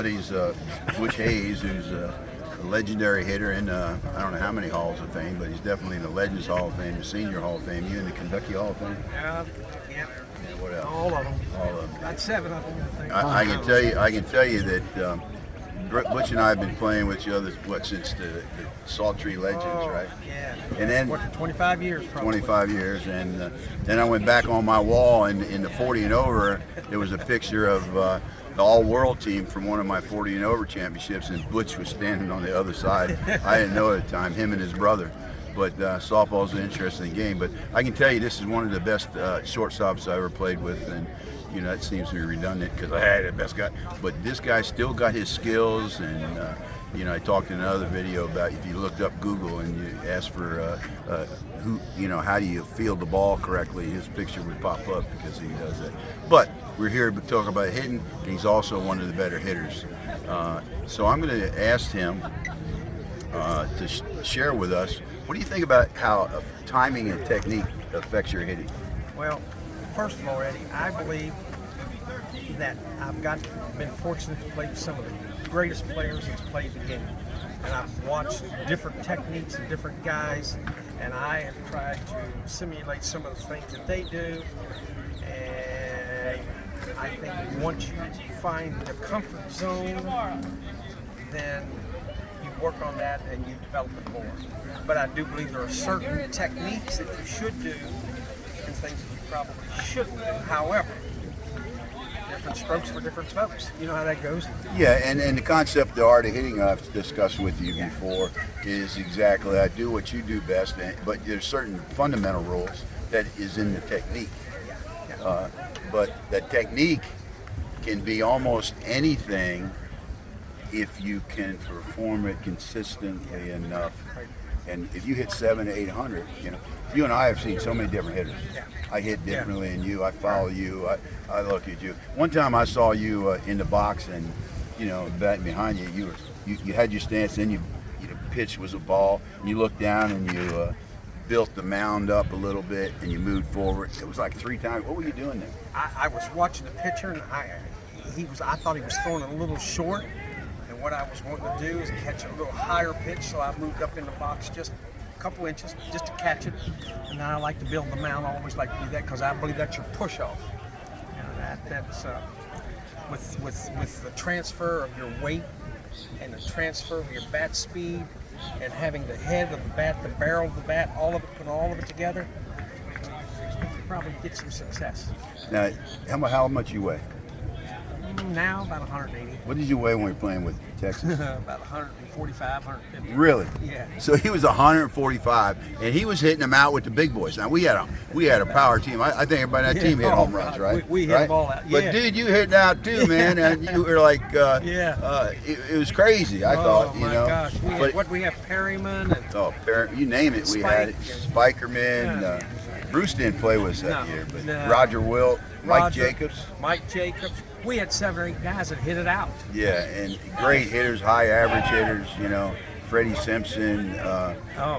buddies, Butch who's a legendary hitter in I don't know how many Halls of Fame, but he's definitely in the Legends Hall of Fame, the Senior Hall of Fame. You in the Kentucky Hall of Fame? Yeah. Yeah, what else? All of them. All of them. About 7 of them. I think. I can tell you that Butch and I have been playing with each other since the Salt Tree Legends, right? Yeah. And then 25 years, probably. 25 years, and then I went back on my wall, and in the 40 and over, there was a picture of the all-world team from one of my 40 and over championships, and Butch was standing on the other side. I didn't know at the time, him and his brother. But softball's an interesting game. But I can tell you, this is one of the best shortstops I ever played with, and you know that seems to be redundant because I had the best guy. But this guy still got his skills, and you know I talked in another video about if you looked up Google and you asked for who, you know, how do you field the ball correctly, his picture would pop up because he does that. But we're here to talk about hitting, and he's also one of the better hitters. So I'm going to ask him to share with us. What do you think about how timing and technique affects your hitting? Well, first of all, Eddie, I believe that I've been fortunate to play with some of the greatest players that's played the game. And I've watched different techniques and different guys, and I have tried to simulate some of the things that they do. And I think once you find the comfort zone, then you work on that and you develop it more. But I do believe there are certain techniques that you should do and things that you probably shouldn't do. However, different strokes for different folks. You know how that goes? Yeah, and the concept, the art of hitting I've discussed with you before is exactly, I do what you do best, but there's certain fundamental rules that is in the technique. But that technique can be almost anything if you can perform it consistently enough. And if you hit 700 to 800, you know, you and I have seen so many different hitters. I hit differently than you. I follow you. I look at you. One time I saw you in the box, and you know, batting behind you. You had your stance. Then you pitch was a ball, and you looked down and you built the mound up a little bit, and you moved forward. It was like 3 times. What were you doing there? I was watching the pitcher, and I thought he was throwing it a little short. What I was wanting to do is catch a little higher pitch, so I moved up in the box just a couple inches just to catch it. And then I like to build the mound. I always like to do that because I believe that's your push-off. You know, that's with the transfer of your weight and the transfer of your bat speed and having the head of the bat, the barrel of the bat, put all of it together, you probably get some success. Now, how much you weigh? Now about 180. What did you weigh when we were playing with Texas? About 145, 150. Really? Yeah. So he was 145, and he was hitting them out with the big boys. Now we had a power team. I think everybody on that team hit home runs, right? We hit them all out. Yeah. But dude, you hit out too, man, and you were like, it was crazy. I thought, you know. Gosh, we have Perryman and you name it, we had it. Spikerman. Bruce didn't play with us that year, but Roger Wilt, Mike Jacobs. We had 7 or 8 guys that hit it out. Yeah, and great hitters, high average hitters, you know, Freddie Simpson.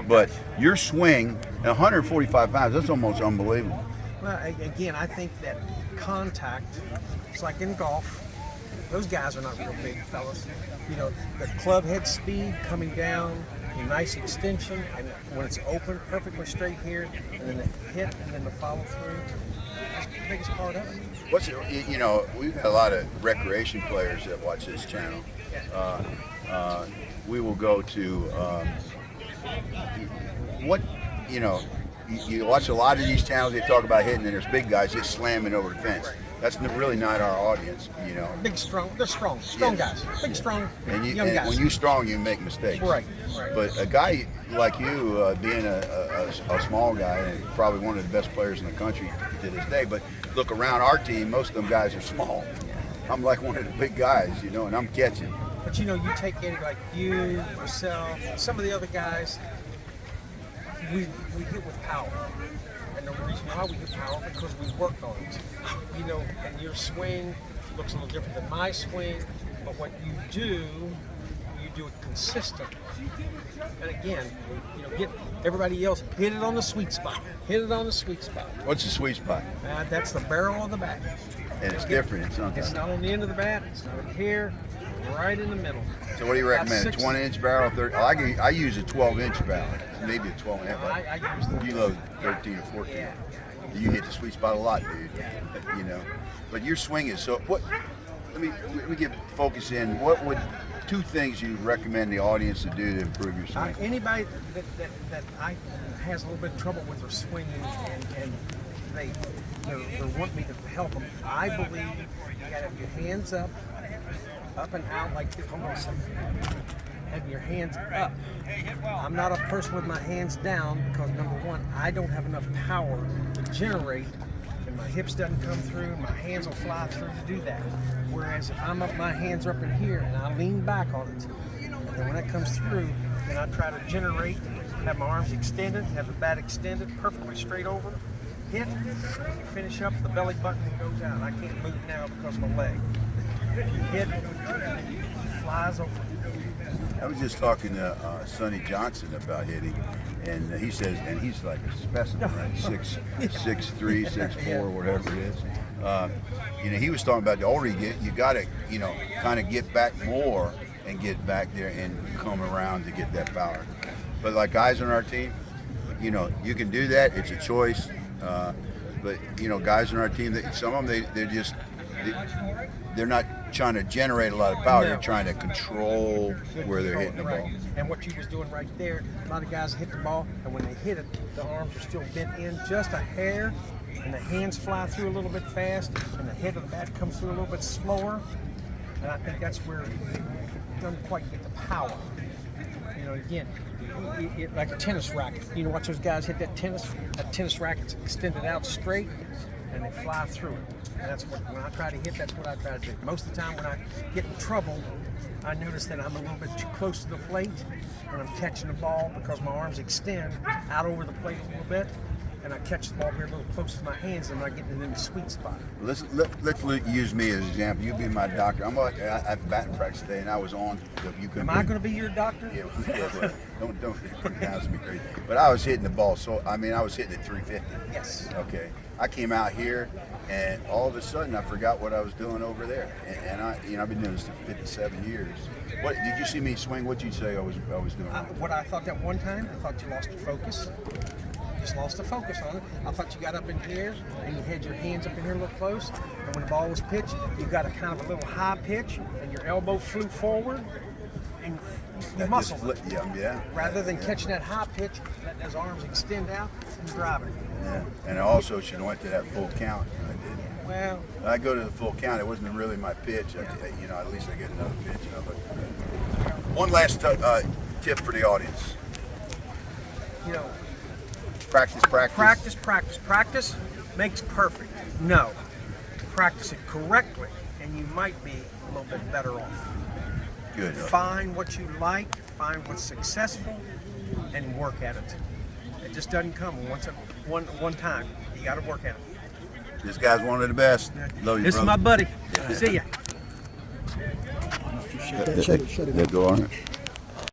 But your swing, 145 pounds, that's almost unbelievable. Well, again, I think that contact, it's like in golf, those guys are not real big fellas. You know, the club head speed coming down, a nice extension, and when it's open, perfectly straight here, and then the hit, and then the follow through. That's the biggest part of it. You know, we've got a lot of recreation players that watch this channel. We will go to you watch a lot of these channels. They talk about hitting, and there's big guys just slamming over the fence. That's really not our audience, you know. Big, strong. They're strong guys. Big, strong, young guys. When you're strong, you make mistakes. Right. But a guy like you, being a small guy, and probably one of the best players in the country to this day, but look around our team, most of them guys are small. I'm like one of the big guys, you know, and I'm catching. But you know, you take any like you, myself, some of the other guys, we hit with power. And the reason why we hit power because we worked on it. You know, and your swing looks a little different than my swing, but what you do it consistently. And again, you know, get everybody else, hit it on the sweet spot. What's the sweet spot? That's the barrel of the bat. And it's different. It's not on the end of the bat. It's not in here. right in the middle. So what do you recommend? About 20-inch barrel, 30? I use a 12-inch barrel, maybe a 12 and a half. I use the, You load 13 or 14. Yeah. You hit the sweet spot a lot, dude. You know, but your swing is so. What? Let me get focus in. What would 2 things you recommend the audience to do to improve your swing? anybody that I has a little bit of trouble with their swinging and they want me to help them. I believe you got to have your hands up and out like this. Hold on a second. Have your hands up. I'm not a person with my hands down because number one, I don't have enough power to generate, and my hips doesn't come through. My hands will fly through to do that. Whereas if I'm up, my hands are up in here and I lean back on it, and then when that comes through, then I try to generate, have my arms extended, have the bat extended, perfectly straight over, hit, finish up, the belly button goes out. I can't move now because of my leg. Hit, flies over. I was just talking to Sonny Johnson about hitting, and he says, and he's like a specimen, right? 6'3", 6'4", whatever it is. You know, he was talking about the older you get, you got to, you know, kind of get back more and get back there and come around to get that power. But like guys on our team, you know, you can do that. It's a choice. But you know, guys on our team, some of them they're not trying to generate a lot of power. They're trying to control where they're hitting the ball. And what you was doing right there, a lot of guys hit the ball, and when they hit it, the arms are still bent in just a hair, and the hands fly through a little bit fast, and the head of the bat comes through a little bit slower. And I think that's where it doesn't quite get the power. You know, again, like a tennis racket. You know, watch those guys hit that tennis racket's extended out straight, and they fly through it. And that's what, when I try to hit, that's what I try to do. Most of the time when I get in trouble, I notice that I'm a little bit too close to the plate, and I'm catching the ball because my arms extend out over the plate a little bit, and I catch the ball here a little close to my hands, and I get in the sweet spot. Let's use me as an example. You be my doctor. I'm at batting practice today, and I was on. Am I going to be your doctor? Yeah, well, don't put it down to me crazy. But I was hitting the ball, so I mean, I was hitting it 350. Yes. Okay. I came out here, and all of a sudden, I forgot what I was doing over there. And I've been doing this for 57 years. What did you see me swing? What'd you say I was doing? What I thought that one time, I thought you lost your focus. Just lost the focus on it. I thought you got up in here and you had your hands up in here a little close, and when the ball was pitched, you got a kind of a little high pitch, and your elbow flew forward, and you muscled it. Yeah. Rather than catching that high pitch, letting those arms extend out and driving it. Yeah. And I also should have went to that full count. And I didn't. Well, I go to the full count. It wasn't really my pitch. You know, at least I get another pitch. You know, but one last tip for the audience. you know, Practice. Makes perfect. No. Practice it correctly, and you might be a little bit better off. Good. Find what you like, find what's successful, and work at it. It just doesn't come one time. You got to work at it. This guy's one of the best. Love you, This brother. is my buddy. See ya. Shut it. Go on.